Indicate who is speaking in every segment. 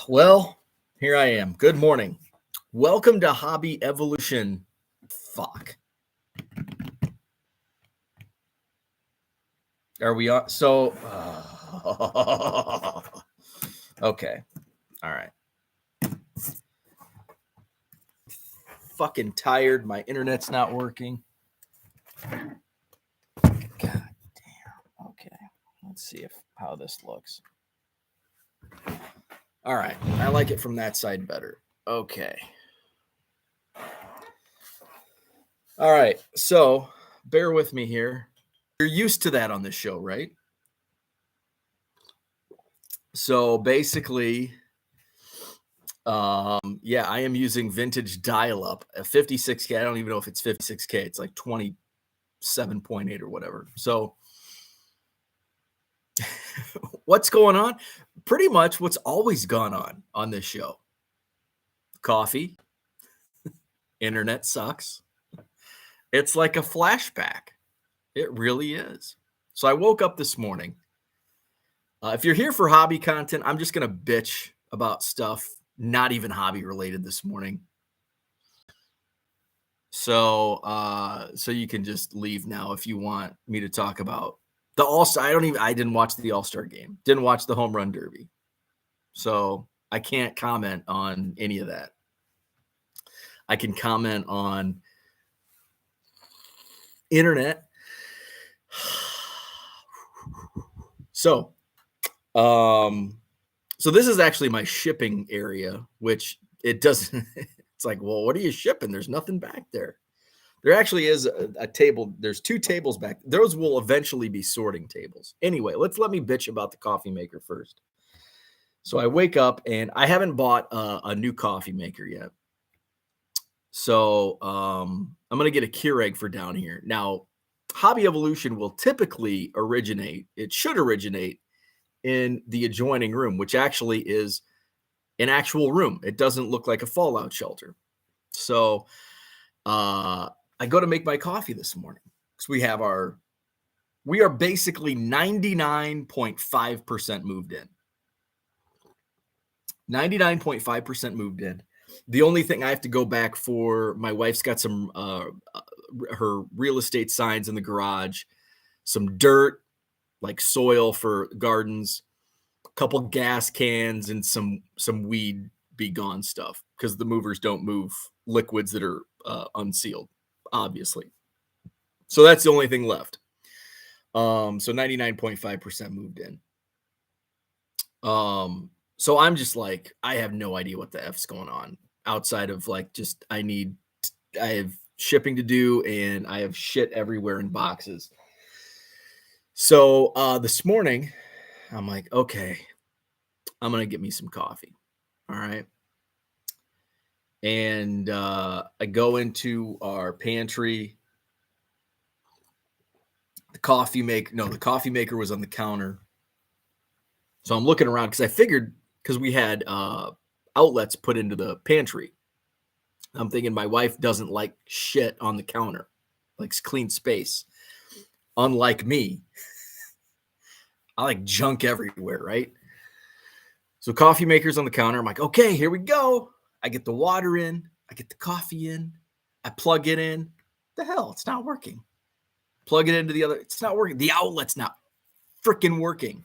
Speaker 1: Well, here I am. Good morning. Welcome to Hobby Evolution. Fuck. Are we on? Okay. All right. Fucking tired. My internet's not working. God damn. Okay. Let's see how this looks. All right. I like it from that side better. Okay. All right. So bear with me here. You're used to that on this show, right? So basically, yeah, I am using vintage dial-up, a 56K. I don't even know if it's 56K. It's like 27.8 or whatever. So what's going on? Pretty much what's always gone on this show. Coffee, internet sucks. It's like a flashback. It really is. So I woke up this morning. If you're here for hobby content, I'm just going to bitch about stuff not even hobby related this morning. So you can just leave now if you want me to talk about the All-Star. I didn't watch the All-Star game. Didn't watch the home run derby. So I can't comment on any of that. I can comment on internet. So this is actually my shipping area, which it doesn't. It's like, well, what are you shipping? There's nothing back there. There actually is a table. There's two tables back. Those will eventually be sorting tables. Anyway, let me bitch about the coffee maker first. So I wake up and I haven't bought a new coffee maker yet. So I'm going to get a Keurig for down here. Now, Hobby Evolution will typically should originate in the adjoining room, which actually is an actual room. It doesn't look like a fallout shelter. So I go to make my coffee this morning because we are basically 99.5% moved in. 99.5% moved in. The only thing I have to go back for, my wife's got some her real estate signs in the garage, some dirt, like soil for gardens, a couple gas cans, and some weed be gone stuff because the movers don't move liquids that are unsealed, obviously. So that's the only thing left. So 99.5% moved in. So I'm just like, I have no idea what the F's going on outside of like, just I have shipping to do and I have shit everywhere in boxes. So this morning I'm like, okay, I'm going to get me some coffee. All right. And I go into our pantry. The coffee maker was on the counter. So I'm looking around because I figured, because we had outlets put into the pantry. I'm thinking my wife doesn't like shit on the counter, likes clean space. Unlike me, I like junk everywhere, right? So coffee maker's on the counter. I'm like, okay, here we go. I get the water in. I get the coffee in. I plug it in. The hell, it's not working. Plug it into the other. It's not working. The outlet's not freaking working.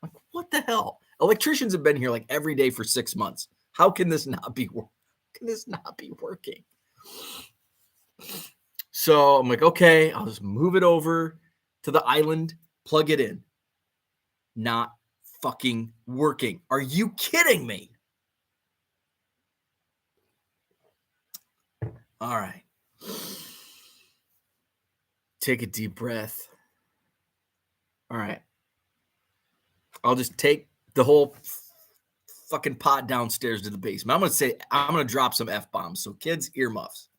Speaker 1: I'm like, what the hell? Electricians have been here like every day for 6 months. How can this not be working? Can this not be working? So I'm like, okay, I'll just move it over to the island, plug it in. Not fucking working. Are you kidding me? All right. Take a deep breath. All right. I'll just take the whole fucking pot downstairs to the basement. I'm going to drop some F-bombs. So kids, earmuffs.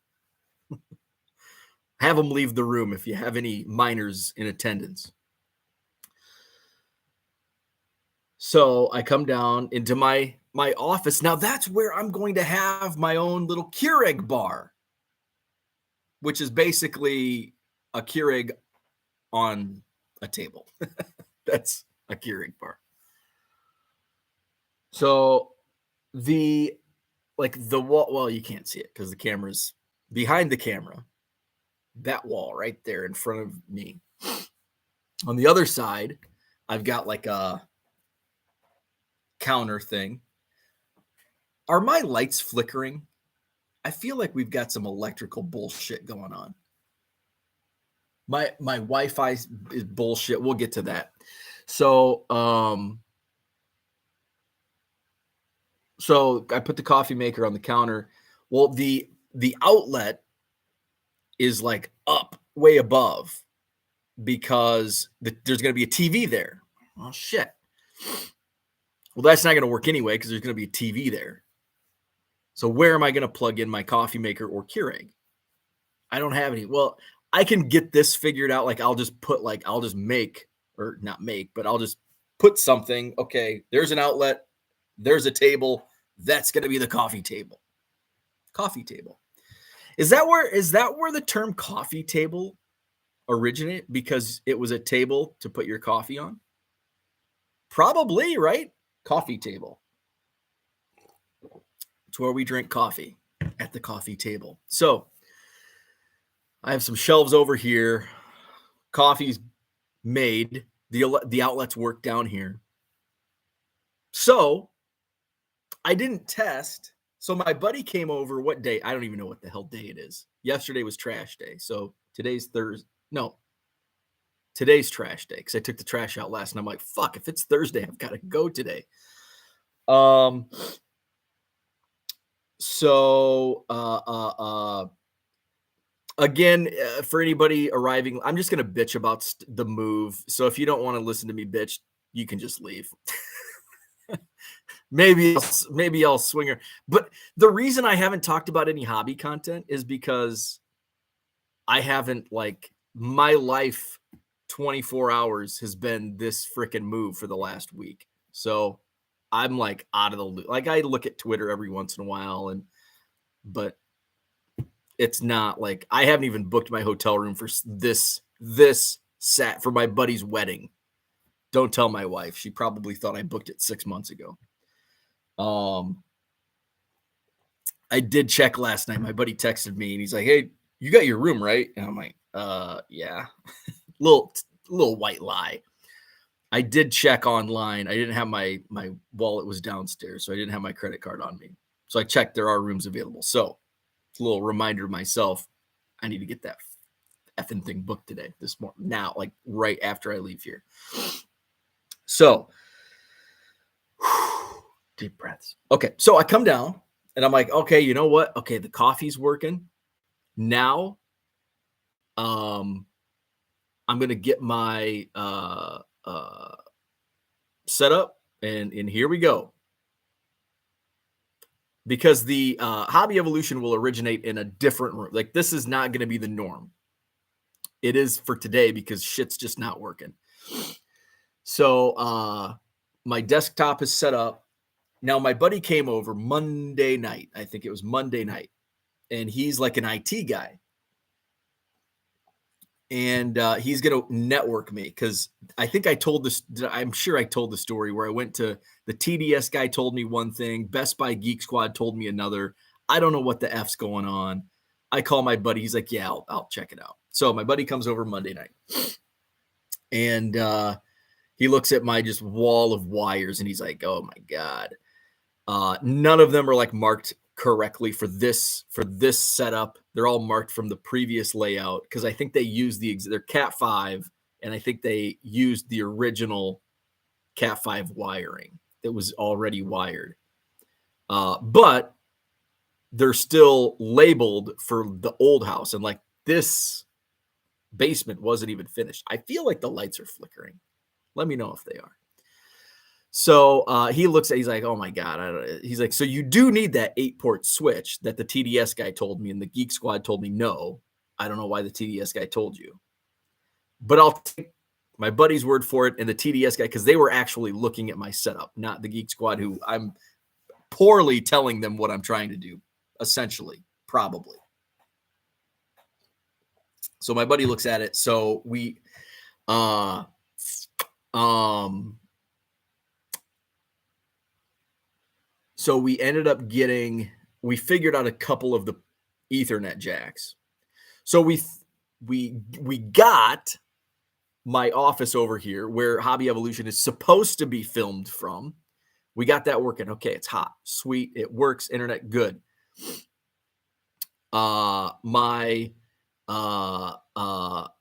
Speaker 1: Have them leave the room if you have any minors in attendance. So I come down into my office. Now that's where I'm going to have my own little Keurig bar, which is basically a Keurig on a table. That's a Keurig bar. So the wall. Well, you can't see it because the camera's behind the camera. That wall right there in front of me. On the other side, I've got like a counter thing. Are my lights flickering? I feel like we've got some electrical bullshit going on. My Wi-Fi is bullshit. We'll get to that. So I put the coffee maker on the counter. Well, the outlet is like up way above because there's going to be a TV there. Oh shit. Well, that's not going to work anyway because there's going to be a TV there. So where am I going to plug in my coffee maker or Keurig? I don't have any. Well, I can get this figured out. Like I'll just make, or not make, but I'll just put something. Okay, there's an outlet. There's a table. That's going to be the coffee table. Coffee table. Is that where the term coffee table originated? Because it was a table to put your coffee on? Probably, right? Coffee table. It's where we drink coffee, at the coffee table. So I have some shelves over here. Coffee's made. The outlets work down here. So I didn't test. So my buddy came over. What day? I don't even know what the hell day it is. Yesterday was trash day. So today's Thursday. No, today's trash day because I took the trash out last, and I'm like, fuck, if it's Thursday, I've got to go today. Again, for anybody arriving, I'm just going to bitch about the move. So if you don't want to listen to me bitch, you can just leave. maybe I'll swing her. But the reason I haven't talked about any hobby content is because I haven't, like, my life 24 hours has been this freaking move for the last week. So I'm like out of the loop. Like I look at Twitter every once in a while, but it's not like I haven't even booked my hotel room for this set for my buddy's wedding. Don't tell my wife. She probably thought I booked it 6 months ago. I did check last night. My buddy texted me and he's like, "Hey, you got your room, right?" And I'm like, yeah." little white lie. I did check online. I didn't have my wallet was downstairs, so I didn't have my credit card on me. So I checked, there are rooms available. So it's a little reminder to myself, I need to get that effing thing booked today, this morning, now, like right after I leave here. So deep breaths. Okay, so I come down and I'm like, okay, you know what? Okay, the coffee's working. Now, I'm gonna get my setup, and here we go. Because the hobby evolution will originate in a different room. Like this is not going to be the norm. It is for today because shit's just not working. So my desktop is set up. Now my buddy came over Monday night. I think it was Monday night. And he's like an IT guy. And he's going to network me because I think I told this. I'm sure I told the story where I went to the TDS guy told me one thing. Best Buy Geek Squad told me another. I don't know what the F's going on. I call my buddy. He's like, yeah, I'll check it out. So my buddy comes over Monday night and he looks at my just wall of wires and he's like, oh my God. None of them are like marked correctly for this setup. They're all marked from the previous layout because I think they used they're Cat 5 and I think they used the original Cat 5 wiring that was already wired. But they're still labeled for the old house, and like this basement wasn't even finished. I feel like the lights are flickering. Let me know if they are. So he looks at, he's like, oh my God. He's like, so you do need that 8-port switch that the TDS guy told me and the Geek Squad told me no. I don't know why the TDS guy told you. But I'll take my buddy's word for it and the TDS guy because they were actually looking at my setup, not the Geek Squad who I'm poorly telling them what I'm trying to do, essentially, probably. So my buddy looks at it. So we So we ended up we figured out a couple of the Ethernet jacks. So we got my office over here where Hobby Evolution is supposed to be filmed from. We got that working. Okay, it's hot, sweet, it works, internet good. My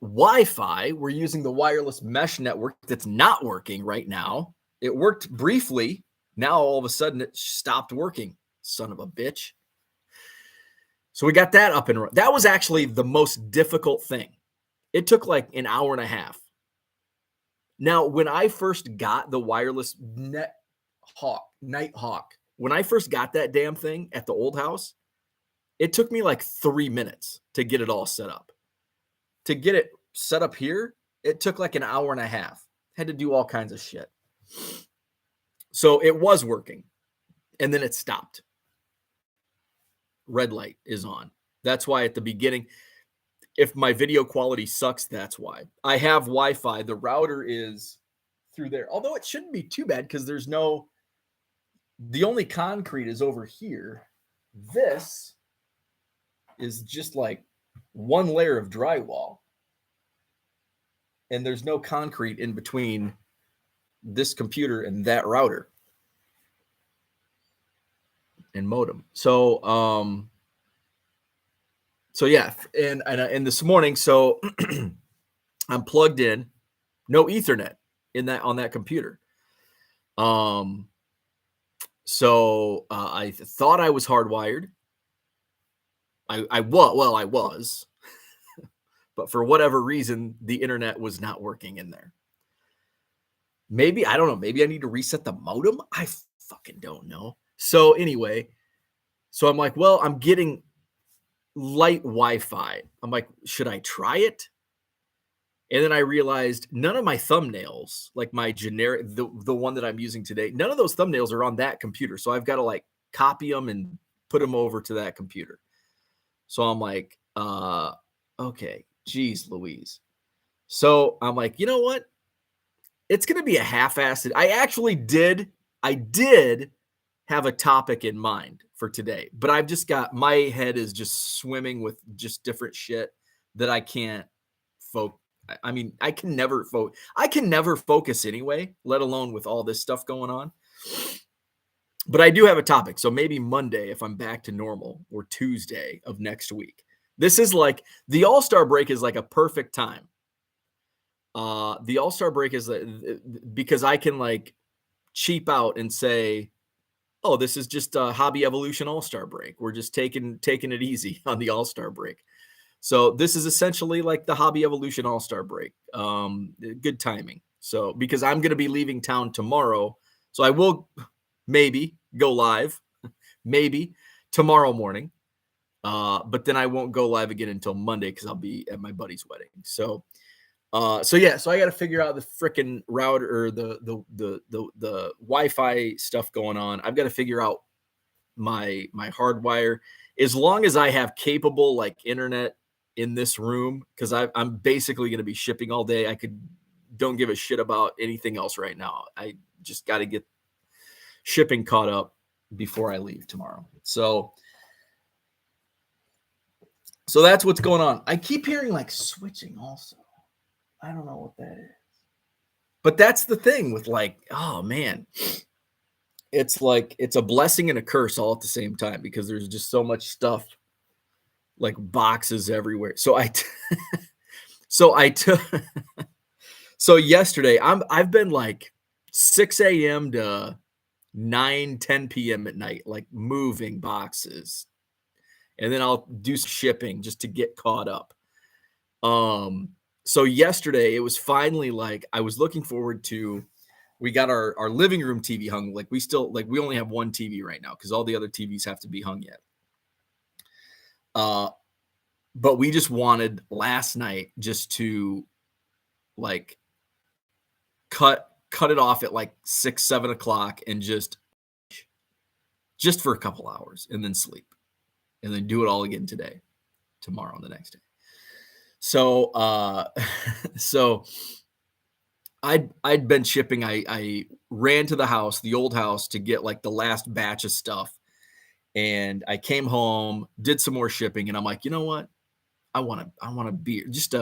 Speaker 1: Wi-Fi, we're using the wireless mesh network that's not working right now. It worked briefly. Now all of a sudden it stopped working. Son of a bitch. So we got that up and running. That was actually the most difficult thing. It took like an hour and a half. Now, when I first got the wireless Nighthawk, when I first got that damn thing at the old house, it took me like 3 minutes to get it all set up. To get it set up here, it took like an hour and a half. Had to do all kinds of shit. So it was working. And then it stopped. Red light is on. That's why at the beginning, if my video quality sucks, that's why. I have Wi-Fi. The router is through there. Although it shouldn't be too bad because the only concrete is over here. This is just like one layer of drywall. And there's no concrete in between this computer and that router and modem. So yeah, and this morning, so I'm plugged in, no Ethernet on that computer. So I thought I was hardwired. I was, but for whatever reason, the internet was not working in there. Maybe, I don't know, maybe I need to reset the modem. I fucking don't know. So anyway, so I'm like, well, I'm getting light Wi-Fi. I'm like, should I try it? And then I realized none of my thumbnails, like my generic, the one that I'm using today, none of those thumbnails are on that computer. So I've got to like copy them and put them over to that computer. So I'm like, okay, geez, Louise. So I'm like, you know what? It's going to be a half-assed. I did have a topic in mind for today, but I've just got, my head is just swimming with just different shit that I can't focus. I mean, I can never focus anyway, let alone with all this stuff going on. But I do have a topic. So maybe Monday, if I'm back to normal, or Tuesday of next week. This is like, the All-Star break is like a perfect time. The All-Star break is because I can like cheap out and say, oh, this is just a Hobby Evolution All-Star break. We're just taking it easy on the All-Star break. So this is essentially like the Hobby Evolution All-Star break. Good timing. So because I'm going to be leaving town tomorrow, so I will maybe go live, maybe tomorrow morning. But then I won't go live again until Monday because I'll be at my buddy's wedding. So yeah, so I got to figure out the freaking router or the Wi-Fi stuff going on. I've got to figure out my hardwire. As long as I have capable like internet in this room, because I'm basically going to be shipping all day. Don't give a shit about anything else right now. I just got to get shipping caught up before I leave tomorrow. So that's what's going on. I keep hearing like switching also. I don't know what that is. But that's the thing with like, oh man, it's like, it's a blessing and a curse all at the same time because there's just so much stuff, like boxes everywhere. So so yesterday I've been like 6 a.m. to 10 p.m. at night, like moving boxes. And then I'll do shipping just to get caught up. So yesterday it was finally like, I was looking forward to, we got our living room TV hung. Like we only have one TV right now because all the other TVs have to be hung yet. But we just wanted last night just to like cut it off at like 6-7 o'clock and just for a couple hours and then sleep and then do it all again tomorrow and the next day. So I'd been shipping. I ran to the house, the old house, to get like the last batch of stuff. And I came home, did some more shipping, and I'm like, you know what? I want a beer. Just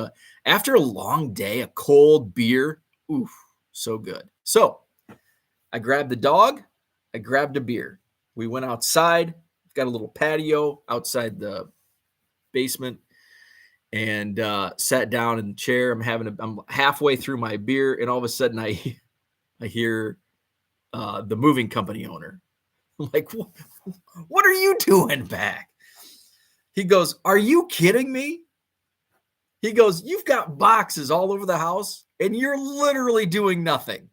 Speaker 1: after a long day, a cold beer. Oof, so good. So I grabbed the dog, I grabbed a beer. We went outside, got a little patio outside the basement, and sat down in the chair. I'm halfway through my beer, and all of a sudden I hear the moving company owner. I'm like, what are you doing back? He goes, are you kidding me? He goes, you've got boxes all over the house and you're literally doing nothing.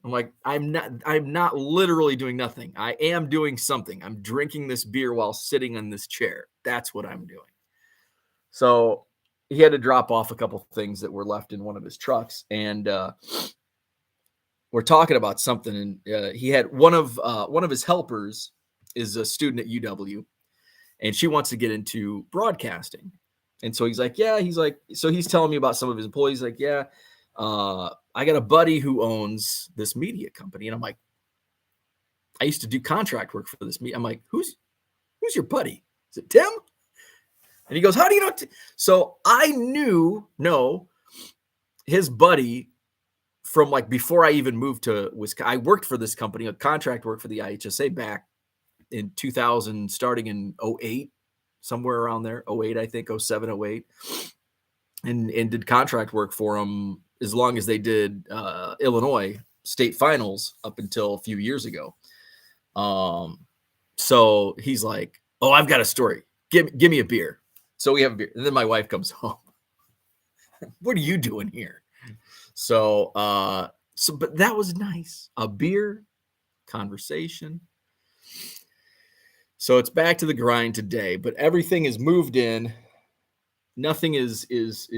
Speaker 1: I'm like, I'm not literally doing nothing. I am doing something. I'm drinking this beer while sitting on this chair. That's what I'm doing. So he had to drop off a couple things that were left in one of his trucks. And we're talking about something. And he had one of his helpers is a student at UW, and she wants to get into broadcasting. And so he's like, so he's telling me about some of his employees. Like, I got a buddy who owns this media company. And I'm like, I used to do contract work for this media. I'm like, who's your buddy? Is it Tim? And he goes, how do you know? So I know his buddy from like before I even moved to Wisconsin. I worked for this company, a contract work for the IHSA back in 2000, starting in 08, somewhere around there, 08, I think, 07, 08, and did contract work for them as long as they did Illinois state finals up until a few years ago. So he's like, oh, I've got a story. Give me a beer. So we have a beer. And then my wife comes home. What are you doing here? So but that was nice. A beer, conversation. So it's back to the grind today, but everything is moved in. Nothing is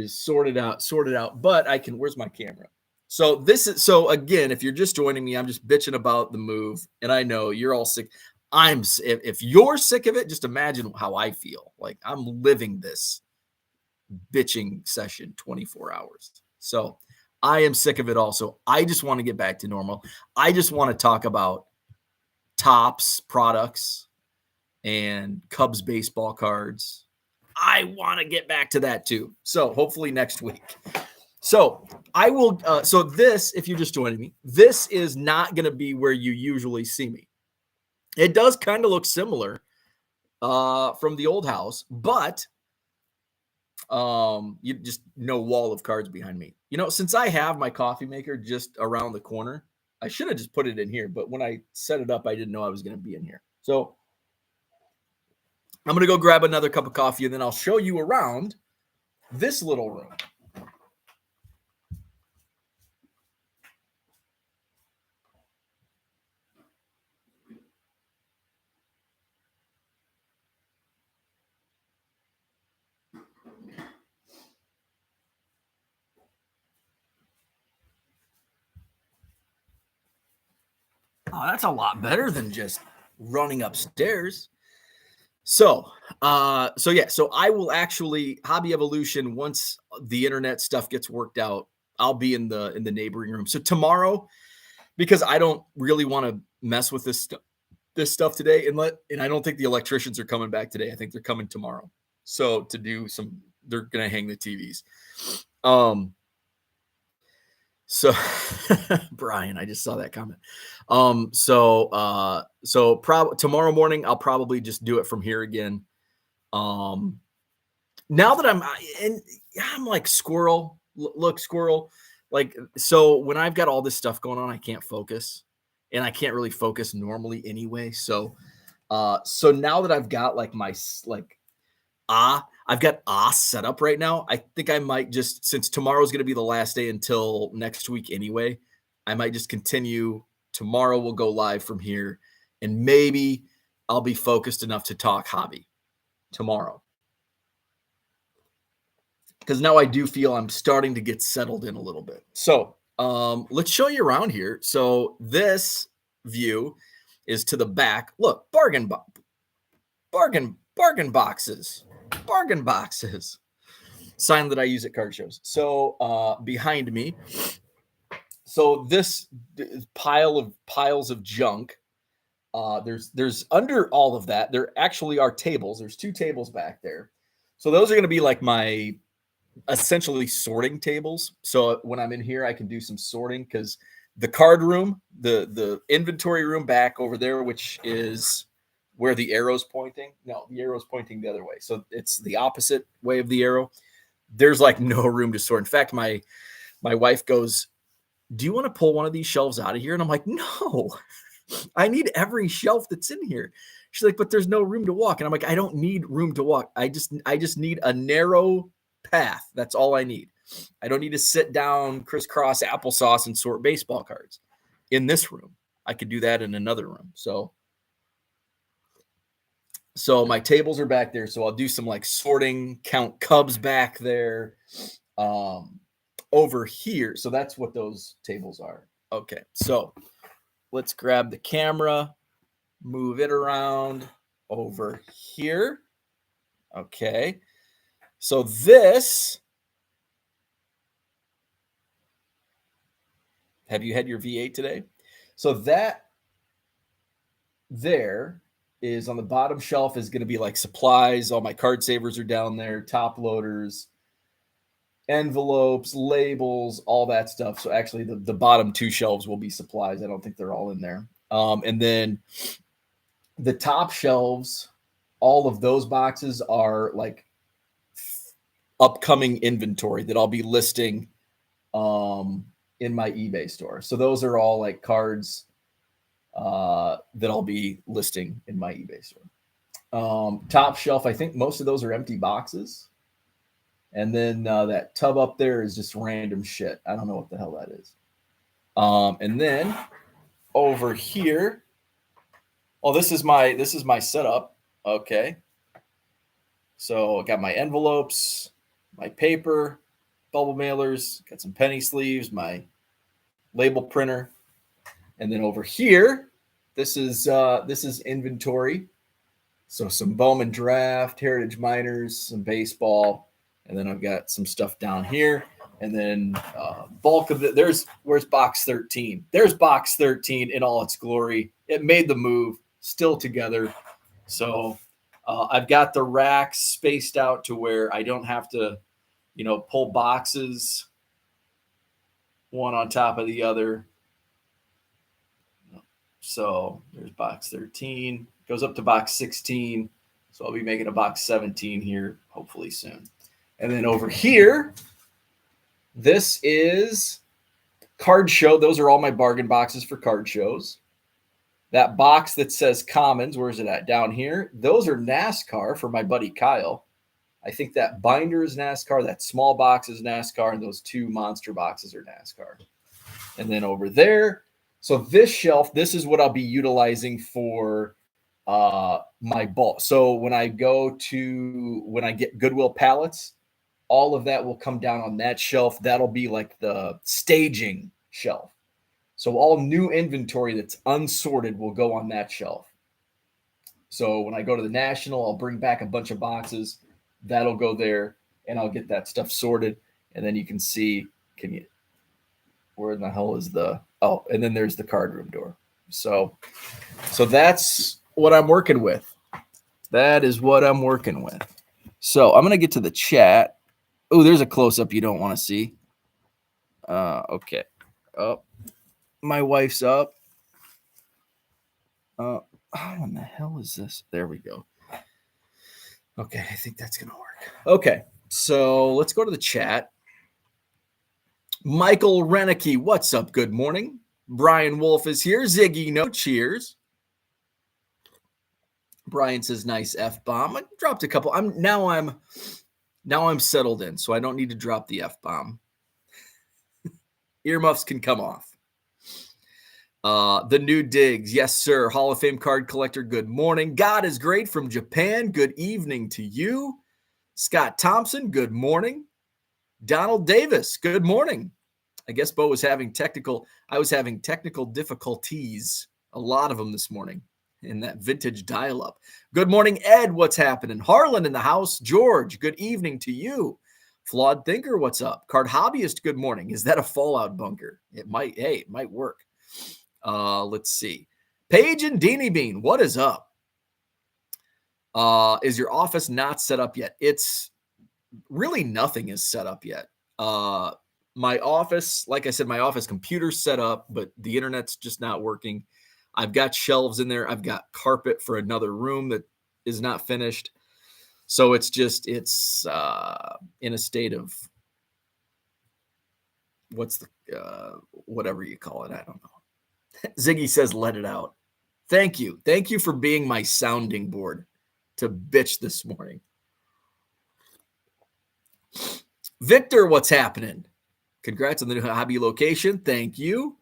Speaker 1: sorted out, but I can, where's my camera? So again, if you're just joining me, I'm just bitching about the move, and I know you're all sick. If you're sick of it, just imagine how I feel. Like I'm living this bitching session 24 hours. So I am sick of it also. I just want to get back to normal. I just want to talk about Topps products and Cubs baseball cards. I want to get back to that too. So hopefully next week. So I will. So this, if you're just joining me, this is not going to be where you usually see me. It does kind of look similar from the old house, but you just no wall of cards behind me. You know, since I have my coffee maker just around the corner, I should have just put it in here. But when I set it up, I didn't know I was going to be in here. So I'm going to go grab another cup of coffee, and then I'll show you around this little room. Oh, that's a lot better than just running upstairs. So I will actually Hobby Evolution, once the internet stuff gets worked out, I'll be in the neighboring room. So tomorrow, because I don't really want to mess with this stuff today, and I don't think the electricians are coming back today. I think they're coming tomorrow. So to do they're gonna hang the TVs. So Brian, I just saw that comment. Tomorrow morning I'll probably just do it from here again. Now that I'm like squirrel, look squirrel. Like, so when I've got all this stuff going on, I can't focus, and I can't really focus normally anyway. So now that I've got like I've got set up right now, I think I might just, since tomorrow's going to be the last day until next week anyway, I might just continue. Tomorrow we'll go live from here, and maybe I'll be focused enough to talk hobby tomorrow. Because now I do feel I'm starting to get settled in a little bit. So let's show you around here. So this view is to the back. Look, bargain boxes. sign that I use at card shows. So behind me, so this piles of junk. There's under all of that. There actually are tables. There's 2 tables back there. So those are going to be like my essentially sorting tables. So when I'm in here, I can do some sorting because the card room, the inventory room back over there, which is where the arrow's pointing. No, the arrow's pointing the other way. So it's the opposite way of the arrow. There's like no room to sort. In fact, my wife goes, "Do you want to pull one of these shelves out of here?" And I'm like, "No, I need every shelf that's in here." She's like, "But there's no room to walk." And I'm like, "I don't need room to walk. I just need a narrow path. That's all I need. I don't need to sit down, crisscross applesauce and sort baseball cards in this room. I could do that in another room." So my tables are back there. So I'll do some like sorting, count Cubs back there. Over here. So that's what those tables are. Okay. So let's grab the camera, move it around over here. Okay. So this, have you had your V8 today? So that there is on the bottom shelf is going to be like supplies. All my card savers are down there, top loaders, envelopes, labels, all that stuff. So actually the bottom 2 shelves will be supplies. I don't think they're all in there. And then the top shelves, all of those boxes are like upcoming inventory that I'll be listing in my eBay store. So those are all like cards that I'll be listing in my eBay store. Top shelf, I think most of those are empty boxes. And then that tub up there is just random shit. I don't know what the hell that is. And then over here, oh, this is my setup. Okay. So I got my envelopes, my paper, bubble mailers, got some penny sleeves, my label printer. And then over here, this is inventory. So some Bowman Draft, Heritage Miners, some baseball. And then I've got some stuff down here. And then bulk of it. Where's box 13? There's box 13 in all its glory. It made the move, still together. So I've got the racks spaced out to where I don't have to, pull boxes one on top of the other. So there's box 13, goes up to box 16. So I'll be making a box 17 here, hopefully soon. And then over here, this is card show. Those are all my bargain boxes for card shows. That box that says Commons, where is it at? Down here. Those are NASCAR for my buddy Kyle. I think that binder is NASCAR. That small box is NASCAR. And those 2 monster boxes are NASCAR. And then over there, so this shelf, this is what I'll be utilizing for my bulk. So when I get Goodwill pallets, all of that will come down on that shelf. That'll be like the staging shelf. So all new inventory that's unsorted will go on that shelf. So when I go to the National, I'll bring back a bunch of boxes. That'll go there, and I'll get that stuff sorted. And then you can see, where in the hell is and then there's the card room door. So that's what I'm working with. That is what I'm working with. So I'm going to get to the chat. Oh, there's a close-up you don't want to see. Okay. Oh, my wife's up. How in the hell is this? There we go. Okay, I think that's going to work. Okay, so let's go to the chat. Michael Renicky, what's up? Good morning. Brian Wolf is here. Ziggy, no cheers. Brian says, nice F-bomb. I dropped a couple. Now I'm settled in, so I don't need to drop the F-bomb. Earmuffs can come off. The new digs. Yes, sir. Hall of Fame card collector. Good morning. God is great from Japan. Good evening to you. Scott Thompson. Good morning. Donald Davis. Good morning. I guess I was having technical difficulties. A lot of them this morning in that vintage dial-up. Good morning, Ed. What's happening? Harlan in the house. George, good evening to you. Flawed Thinker, what's up? Card Hobbyist, good morning. Is that a Fallout bunker? It might. Hey, it might work. Let's see. Paige and Deanie Bean, what is up? Is your office not set up yet? It's really nothing is set up yet. My office, like I said, my office computer's set up, but the internet's just not working. I've got shelves in there. I've got carpet for another room that is not finished. So it's in a state of what's the whatever you call it. I don't know. Ziggy says, let it out. Thank you. Thank you for being my sounding board to bitch this morning. Victor, what's happening? Congrats on the new hobby location. Thank you.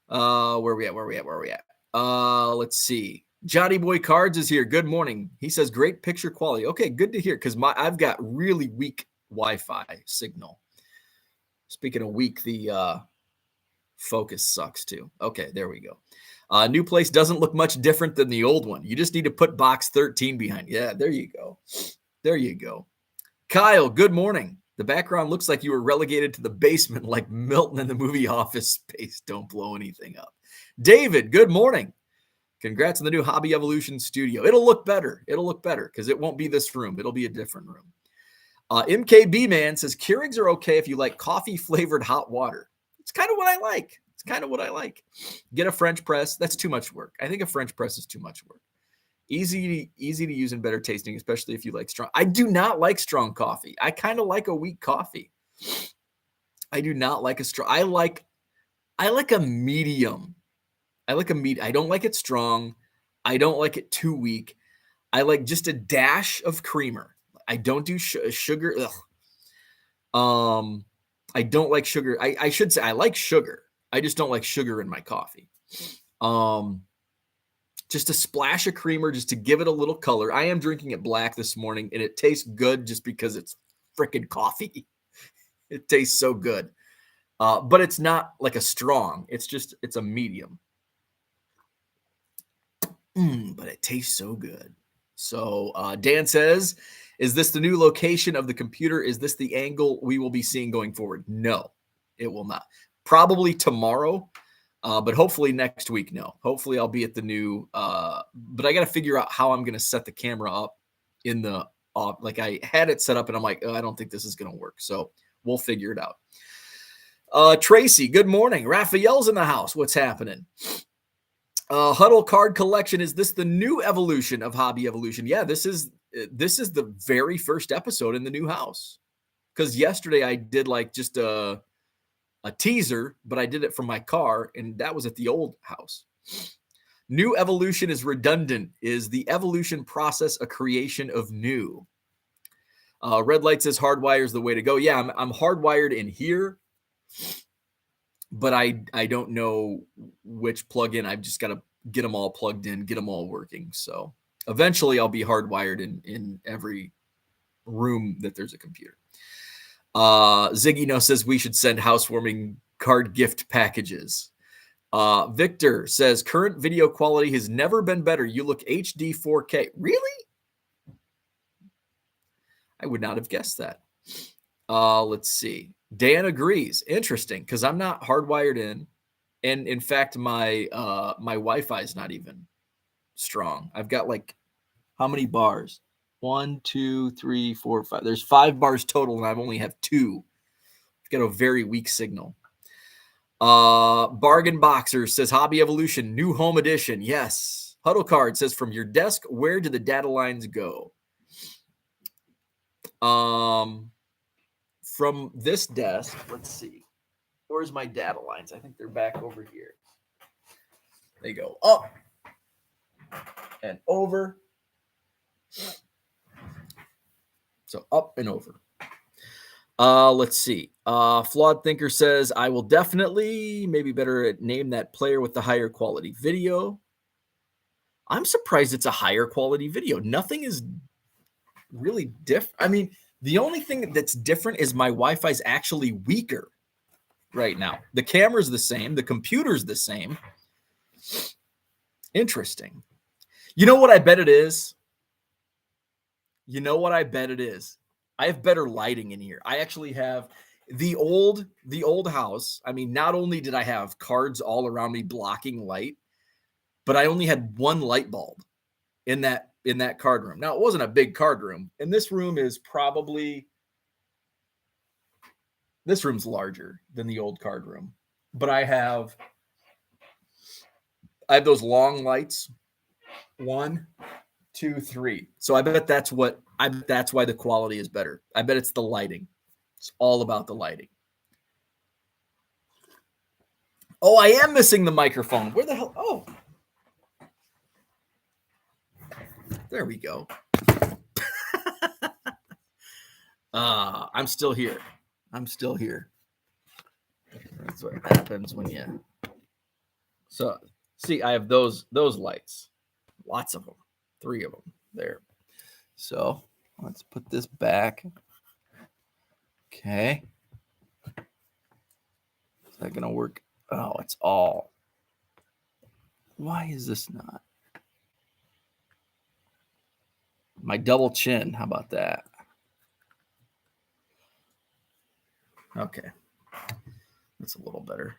Speaker 1: Where we at? Let's see. Johnny Boy Cards is here. Good morning. He says great picture quality. Okay, good to hear because I've got really weak Wi-Fi signal. Speaking of weak, the focus sucks too. Okay, there we go. New place doesn't look much different than the old one. You just need to put box 13 behind. Yeah, there you go. There you go. Kyle, good morning. The background looks like you were relegated to the basement like Milton in the movie Office Space. Don't blow anything up. David, good morning. Congrats on the new Hobby Evolution studio. It'll look better. It'll look better because it won't be this room. It'll be a different room. MKB Man says Keurigs are okay if you like coffee-flavored hot water. It's kind of what I like. It's kind of what I like. Get a French press. That's too much work. I think a French press is too much work. Easy to use and better tasting, especially if you like strong. I do not like strong coffee. I kind of like a weak coffee. I do not like a strong. I like a medium. I like a medium. I don't like it strong. I don't like it too weak. I like just a dash of creamer. I don't do sugar. Ugh. I don't like sugar. I should say I like sugar. I just don't like sugar in my coffee. Just a splash of creamer just to give it a little color. I am drinking it black this morning, and it tastes good just because it's freaking coffee. It tastes so good. But it's not like a strong. It's a medium. But it tastes so good. So Dan says, is this the new location of the computer? Is this the angle we will be seeing going forward? No, it will not. Probably tomorrow. But hopefully next week, no. Hopefully I'll be at the new, but I got to figure out how I'm going to set the camera up in the, like I had it set up and I'm like, oh, I don't think this is going to work. So we'll figure it out. Tracy, good morning. Raphael's in the house. What's happening? Huddle card collection. Is this the new evolution of Hobby Evolution? Yeah, this is the very first episode in the new house. Because yesterday I did like just a teaser, but I did it from my car, and that was at the old house. New evolution is redundant. Is the evolution process a creation of new? Red Light says hardwire is the way to go. Yeah, I'm hardwired in here, but I don't know which plug-in. I've just got to get them all plugged in, get them all working. So eventually I'll be hardwired in every room that there's a computer. Ziggy No says we should send housewarming card gift packages. Victor says current video quality has never been better. You look HD 4K. Really? I would not have guessed that. Let's see. Dan agrees. Interesting, because I'm not hardwired in. And in fact, my Wi-Fi is not even strong. I've got like, how many bars? 1, 2, 3, 4, 5. There's 5 bars total, and I only have 2. I've got a very weak signal. Bargain Boxer says Hobby Evolution, new home edition. Yes. Huddle Card says from your desk, where do the data lines go? From this desk, let's see. Where's my data lines? I think they're back over here. They go up and over. So up and over. Let's see. Flawed Thinker says, I will definitely, maybe better name that player with the higher quality video. I'm surprised it's a higher quality video. Nothing is really different. I mean, the only thing that's different is my Wi-Fi is actually weaker right now. The camera's the same. The computer's the same. Interesting. You know what I bet it is? You know what I bet it is? I have better lighting in here. I actually have the old house. I mean, not only did I have cards all around me blocking light, but I only had one light bulb in that card room. Now, it wasn't a big card room, and this room is probably this room's larger than the old card room. But I have those long lights. 1, 2, 3. So I bet that's why the quality is better. I bet it's the lighting. It's all about the lighting. Oh, I am missing the microphone. Where the hell? Oh, there we go. I'm still here. That's what happens when you. So see, I have those lights. Lots of them. 3 of them there. So let's put this back. Okay. Is that gonna work? Oh, it's all. Why is this not? My double chin. How about that? Okay. That's a little better.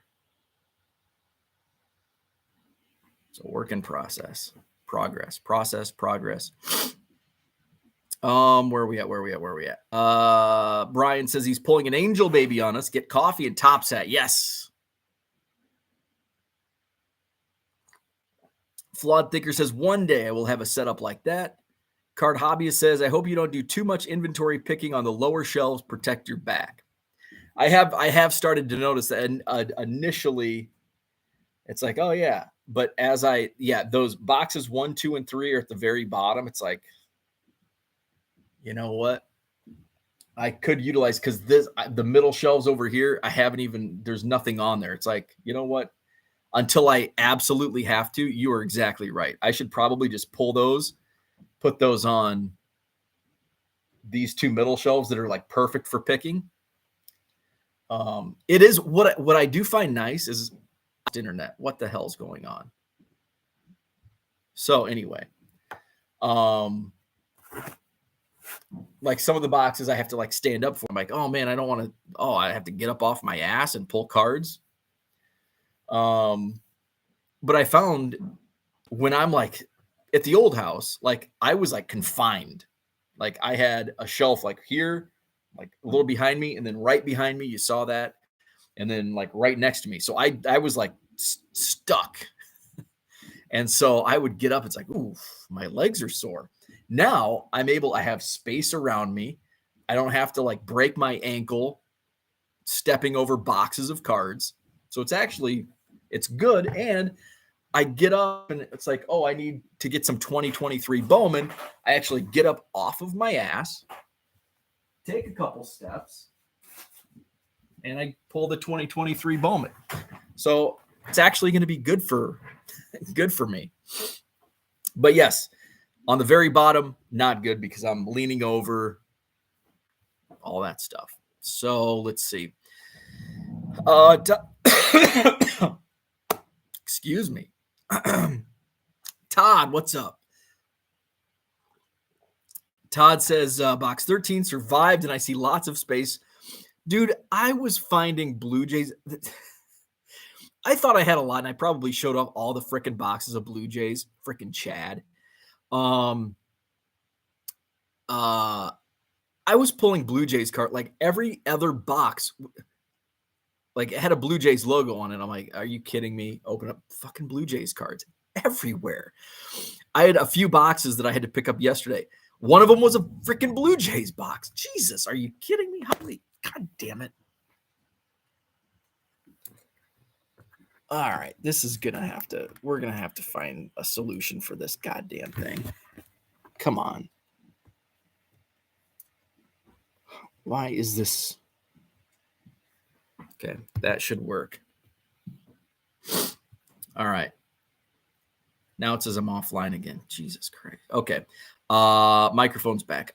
Speaker 1: It's a work in process. Progress. Where are we at? Brian says he's pulling an angel baby on us. Get coffee and Tops hat. Yes. Flawed Thinker says one day I will have a setup like that. Card Hobbyist says, I hope you don't do too much inventory picking on the lower shelves. Protect your back. I have started to notice that initially it's like, oh yeah. But as those boxes 1, 2, and 3 are at the very bottom. It's like, you know what? I could utilize, because the middle shelves over here, there's nothing on there. It's like, you know what? Until I absolutely have to, you are exactly right. I should probably just pull those, put those on these 2 middle shelves that are like perfect for picking. It is what I do find nice is internet. What the hell's going on? So anyway, like some of the boxes I have to like stand up for. I'm like, oh man, I don't want to. Oh, I have to get up off my ass and pull cards. But I found when I'm like at the old house, like I was like confined. Like I had a shelf like here, like a little behind me, and then right behind me, you saw that, and then like right next to me. So I was like stuck. And so I would get up. It's like, ooh, my legs are sore. Now I have space around me. I don't have to like break my ankle stepping over boxes of cards. So it's good. And I get up and it's like, oh, I need to get some 2023 Bowman. I actually get up off of my ass, take a couple steps, and I pull the 2023 Bowman. So it's actually going to be good for me. But yes, on the very bottom, not good because I'm leaning over, all that stuff. So let's see. Excuse me. Todd, what's up? Todd says box 13 survived and I see lots of space. Dude, I was finding Blue Jays. I thought I had a lot, and I probably showed off all the freaking boxes of Blue Jays. Freaking Chad. I was pulling Blue Jays card like every other box, like it had a Blue Jays logo on it. I'm like, are you kidding me? Open up fucking Blue Jays cards everywhere. I had a few boxes that I had to pick up yesterday. One of them was a freaking Blue Jays box. Jesus, are you kidding me? God damn it. All right, we're going to have to find a solution for this goddamn thing. Come on. Why is this? Okay, that should work. All right. Now it says I'm offline again. Jesus Christ. Okay. Microphone's back.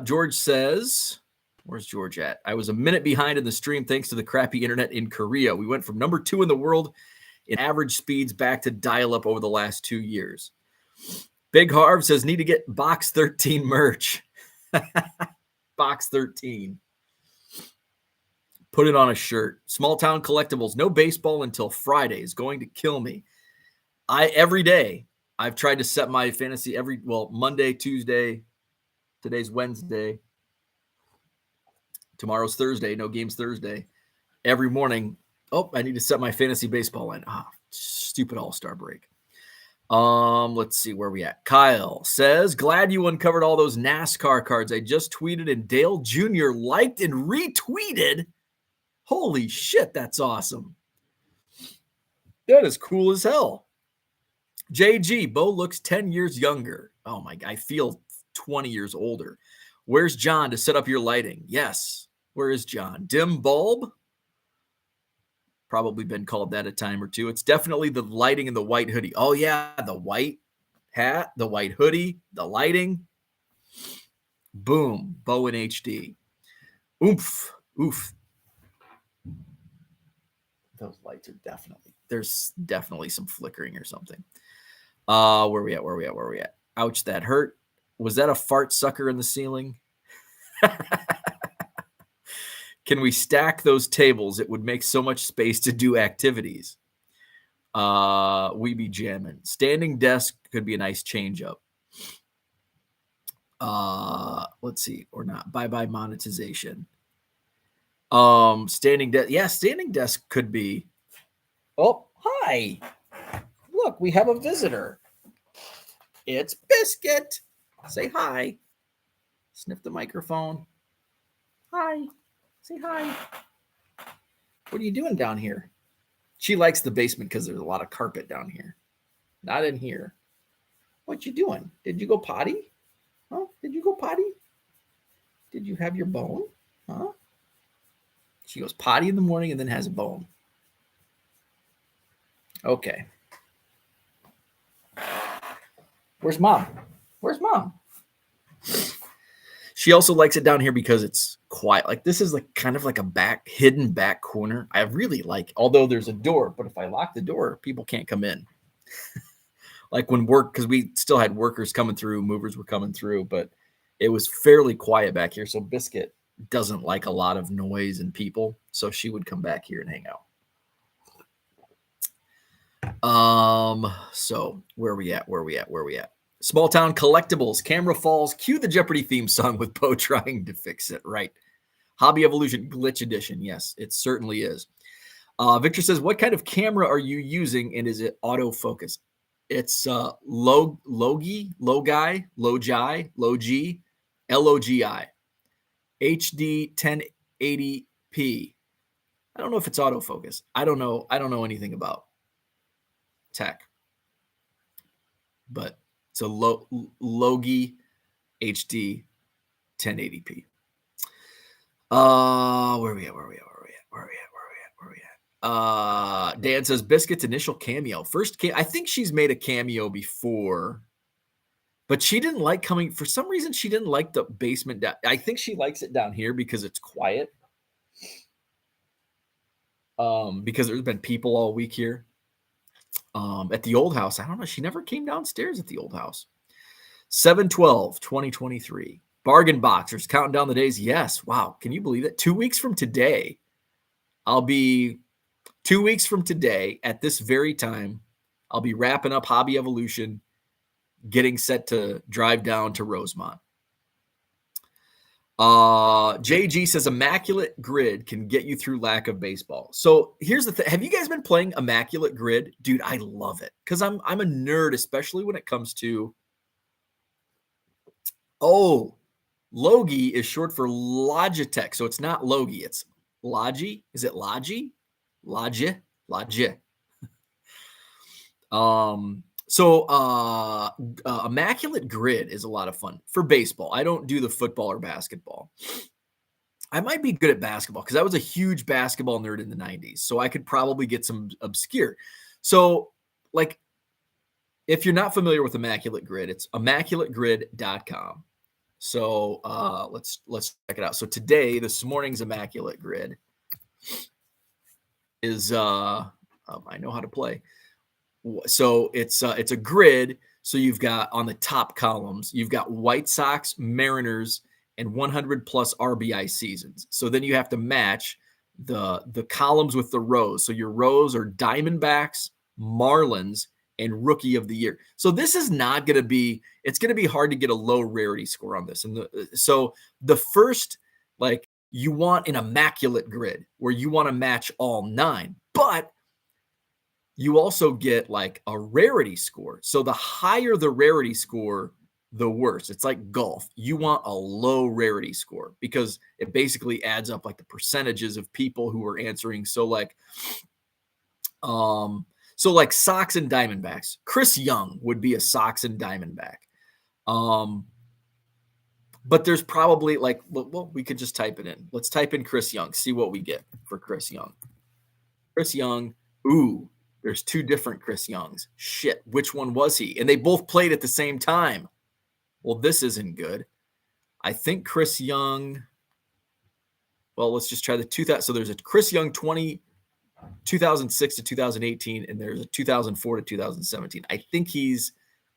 Speaker 1: George says, where's George at? I was a minute behind in the stream thanks to the crappy internet in Korea. We went from number 2 in the world in average speeds back to dial-up over the last 2 years. Big Harv says, need to get box 13 merch. Box 13. Put it on a shirt. Small Town Collectibles. No baseball until Friday is going to kill me. Every day I've tried to set my fantasy Monday, Tuesday. Today's Wednesday. Tomorrow's Thursday. No games Thursday. Every morning. Oh, I need to set my fantasy baseball line. Stupid All-Star break. Let's see where we at. Kyle says, glad you uncovered all those NASCAR cards. I just tweeted and Dale Jr. liked and retweeted. Holy shit, that's awesome. That is cool as hell. JG, Bo looks 10 years younger. Oh my God, I feel 20 years older. Where's John to set up your lighting? Yes. Where is John? Dim bulb? Probably been called that a time or two. It's definitely the lighting and the white hoodie. Oh yeah, the white hat, the white hoodie, the lighting. Boom, Bo in HD. Oof. Those lights are there's definitely some flickering or something. Where we at? Ouch, that hurt. Was that a fart sucker in the ceiling? Can we stack those tables? It would make so much space to do activities. We be jamming. Standing desk could be a nice change up. Let's see, or not. Bye monetization. Standing desk. Yeah, standing desk could be. Oh, hi. Look, we have a visitor. It's Biscuit. Say hi. Sniff the microphone. Hi. Say hi. What are you doing down here? She likes the basement because there's a lot of carpet down here. Not in here. What you doing? Did you go potty? Huh? Did you go potty? Did you have your bone? Huh? She goes potty in the morning and then has a bone. Okay. Where's mom? She also likes it down here because it's quiet. Like this is like kind of like a hidden back corner. I really like, although there's a door, but if I lock the door, people can't come in. Like when because we still had workers coming through, movers were coming through, but it was fairly quiet back here. So Biscuit doesn't like a lot of noise and people. So she would come back here and hang out. So where are we at? Small Town Collectibles, camera falls, cue the Jeopardy theme song with Poe trying to fix it. Right. Hobby Evolution Glitch Edition. Yes, it certainly is. Victor says, what kind of camera are you using and is it autofocus? It's Logi, Logi, HD 1080p. I don't know if it's autofocus. I don't know anything about tech. But it's a Logi HD 1080p. Where are we at? Dan says Biscuit's initial cameo. I think she's made a cameo before, but she didn't like coming. For some reason, she didn't like the basement. I think she likes it down here because it's quiet. Because there's been people all week here. At the old house, I don't know. She never came downstairs at the old house. 7/12/2023. Bargain Boxers counting down the days. Yes. Wow. Can you believe it? 2 weeks from today, I'll be 2 weeks from today at this very time. I'll be wrapping up Hobby Evolution, getting set to drive down to Rosemont. JG says Immaculate Grid can get you through lack of baseball. So here's the thing. Have you guys been playing Immaculate Grid? Dude, I love it because I'm a nerd, especially when it comes to. Oh, Logi is short for Logitech. So it's not Logi, it's Logi. Is it Logi? Logi. Immaculate Grid is a lot of fun for baseball. I don't do the football or basketball. I might be good at basketball because I was a huge basketball nerd in the 90s. So I could probably get some obscure. So like, if you're not familiar with Immaculate Grid, it's immaculategrid.com. So let's check it out. So this morning's Immaculate Grid is I know how to play. So it's a grid. So you've got on the top columns, you've got White Sox, Mariners, and 100 plus RBI seasons. So then you have to match the columns with the rows. So your rows are Diamondbacks, Marlins, and Rookie of the Year. So this is not going to be. It's going to be hard to get a low rarity score on this. And so the first, like, you want an immaculate grid where you want to match all 9, but you also get like a rarity score. So the higher the rarity score, the worse. It's like golf. You want a low rarity score because it basically adds up like the percentages of people who are answering. So like Sox and Diamondbacks. Chris Young would be a Sox and Diamondback. But there's probably like, well, we could just type it in. Let's type in Chris Young, see what we get for Chris Young. Chris Young. Ooh, there's 2 different Chris Youngs. Shit, which one was he? And they both played at the same time. Well, this isn't good. I think Chris Young. Well, let's just try the 2000. So there's a Chris Young 2006 to 2018, and there's a 2004 to 2017. I think he's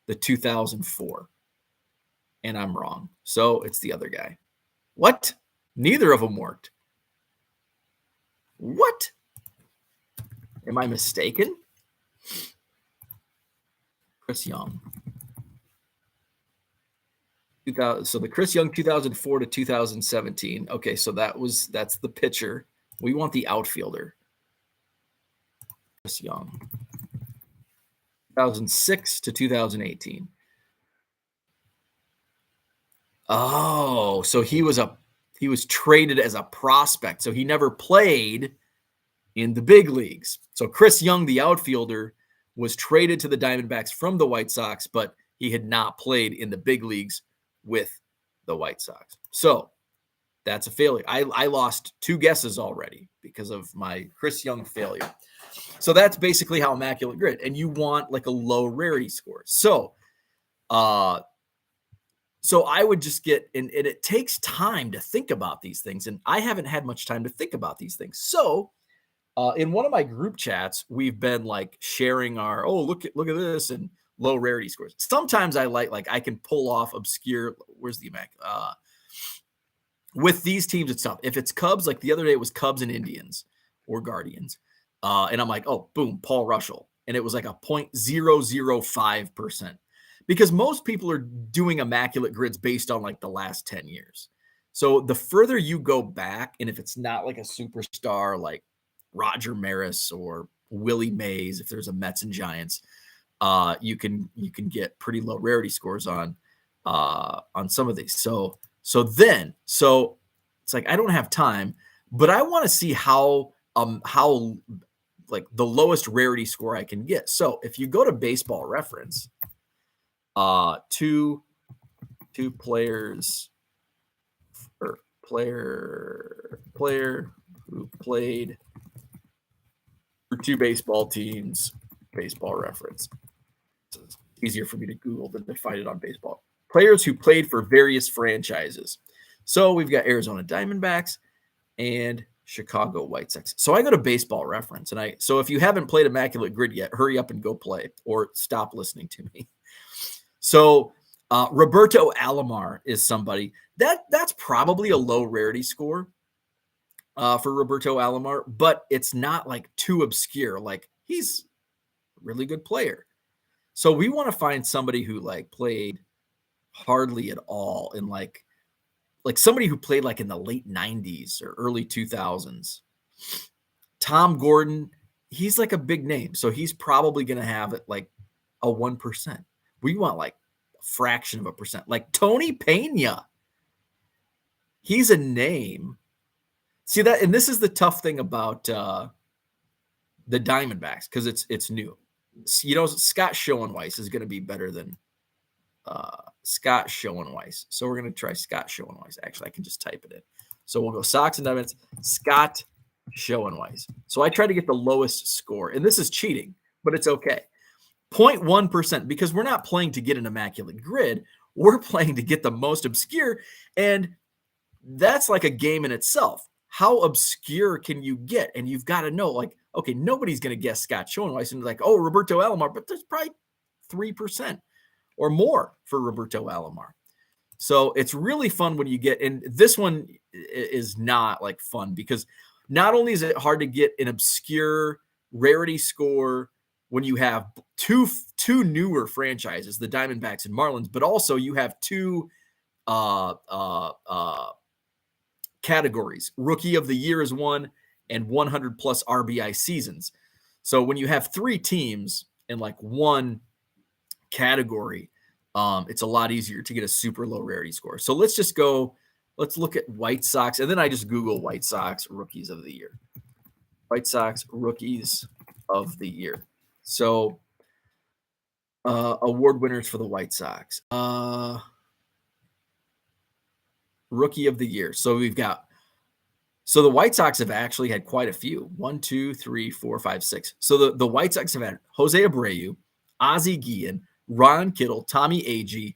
Speaker 1: the 2004. And I'm wrong. So it's the other guy. What? Neither of them worked. What? Am I mistaken? Chris Young. 2000. So the Chris Young 2004 to 2017. Okay, so that's the pitcher. We want the outfielder. Chris Young. 2006 to 2018. Oh, so he was traded as a prospect. So he never played in the big leagues. So Chris Young, the outfielder, was traded to the Diamondbacks from the White Sox, but he had not played in the big leagues with the White Sox. So that's a failure. I lost 2 guesses already because of my Chris Young failure. So that's basically how immaculate grid. And you want like a low rarity score. So I would just get, and it takes time to think about these things. And I haven't had much time to think about these things. So in one of my group chats, we've been like sharing our, look at this and low rarity scores. Sometimes I like I can pull off obscure, where's the immaculate? With these teams, it's tough. If it's Cubs, like the other day it was Cubs and Indians or Guardians. And I'm like, oh, boom, Paul Russell. And it was like a 0.005%. Because most people are doing immaculate grids based on like the last 10 years. So the further you go back, and if it's not like a superstar like Roger Maris or Willie Mays, if there's a Mets and Giants, you can get pretty low rarity scores on some of these. So it's like I don't have time, but I want to see how like the lowest rarity score I can get. So if you go to Baseball Reference, two players or player who played for 2 baseball teams, Baseball Reference. It's easier for me to Google than to find it on baseball. Players who played for various franchises. So we've got Arizona Diamondbacks and Chicago White Sox. So I go to Baseball Reference, and so if you haven't played Immaculate Grid yet, hurry up and go play or stop listening to me. So Roberto Alomar is somebody that's probably a low rarity score for Roberto Alomar, but it's not like too obscure. Like he's a really good player. So we want to find somebody who like played hardly at all in like somebody who played like in the late 90s or early 2000s. Tom Gordon, he's like a big name. So he's probably going to have it like a 1%. We want like a fraction of a percent. Like Tony Pena. He's a name. See that? And this is the tough thing about the Diamondbacks because it's new. You know, Scott Schoenweiss is going to be better than Scott Schoenweiss. So we're going to try Scott Schoenweiss. Actually, I can just type it in. So we'll go Sox and Diamonds, Scott Schoenweiss. So I try to get the lowest score. And this is cheating, but it's okay. 0.1%, because we're not playing to get an immaculate grid. We're playing to get the most obscure. And that's like a game in itself. How obscure can you get? And you've got to know, like, okay, nobody's going to guess Scott Schoenweiss and be like, oh, Roberto Alomar, but there's probably 3% or more for Roberto Alomar. So it's really fun when you get, and this one is not like fun because not only is it hard to get an obscure rarity score when you have two newer franchises, the Diamondbacks and Marlins, but also you have two uh, uh, uh, categories. Rookie of the year is one, and 100 plus RBI seasons. So when you have three teams in like one category, it's a lot easier to get a super low rarity score. So let's just go. Let's look at White Sox, and then I just Google White Sox rookies of the year. White Sox rookies of the year. So award winners for the White Sox. Rookie of the year. So we've got. So the White Sox have actually had quite a few. 1, 2, 3, 4, 5, 6. So the White Sox have had Jose Abreu, Ozzie Guillen, Ron Kittle, Tommy Agee,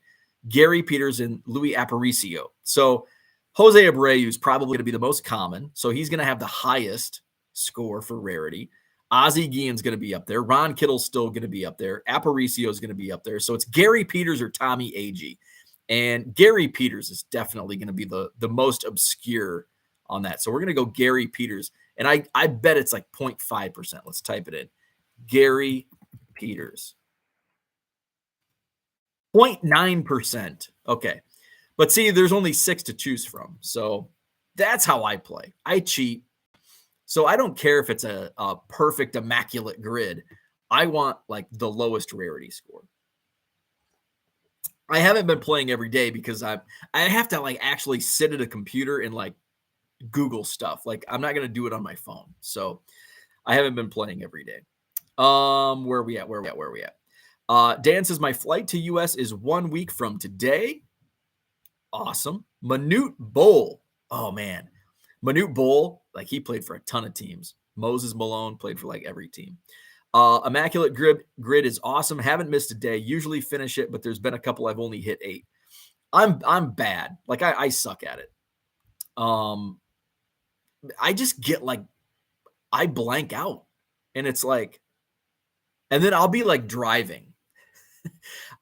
Speaker 1: Gary Peters, and Louis Aparicio. So Jose Abreu is probably going to be the most common. So he's going to have the highest score for rarity. Ozzie Guillen's going to be up there. Ron Kittle's still going to be up there. Aparicio is going to be up there. So it's Gary Peters or Tommy Agee. And Gary Peters is definitely going to be the most obscure on that. So we're going to go Gary Peters. And I bet it's like 0.5%. Let's type it in. Gary Peters. 0.9%. Okay. But see, there's only 6 to choose from. So that's how I play. I cheat. So I don't care if it's a perfect, immaculate grid. I want like the lowest rarity score. I haven't been playing every day because I have to like actually sit at a computer and like Google stuff. Like I'm not going to do it on my phone. So I haven't been playing every day. Where are we at? Dan says my flight to US is 1 week from today. Awesome. Manute Bowl. Oh man. Manute Bowl, like he played for a ton of teams. Moses Malone played for like every team. Immaculate grid is awesome. Haven't missed a day. Usually finish it, but there's been a couple I've only hit 8. I'm bad. Like I suck at it. I just get like I blank out, and it's like, and then I'll be like driving.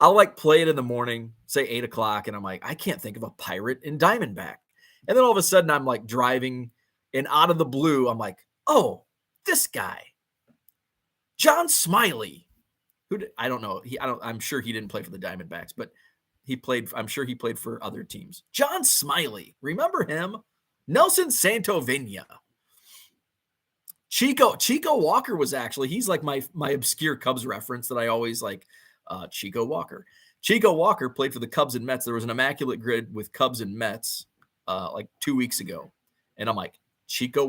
Speaker 1: I'll like play it in the morning, say 8 o'clock, and I'm like, I can't think of a Pirate in Diamondback. And then all of a sudden I'm like driving, and out of the blue, I'm like, oh, this guy. John Smiley, I don't know. I'm sure he didn't play for the Diamondbacks, but I'm sure he played for other teams. John Smiley, remember him? Nelson Santovenia. Chico Walker was actually, he's like my obscure Cubs reference that I always like. Chico Walker. Chico Walker played for the Cubs and Mets. There was an immaculate grid with Cubs and Mets like 2 weeks ago, and I'm like, Chico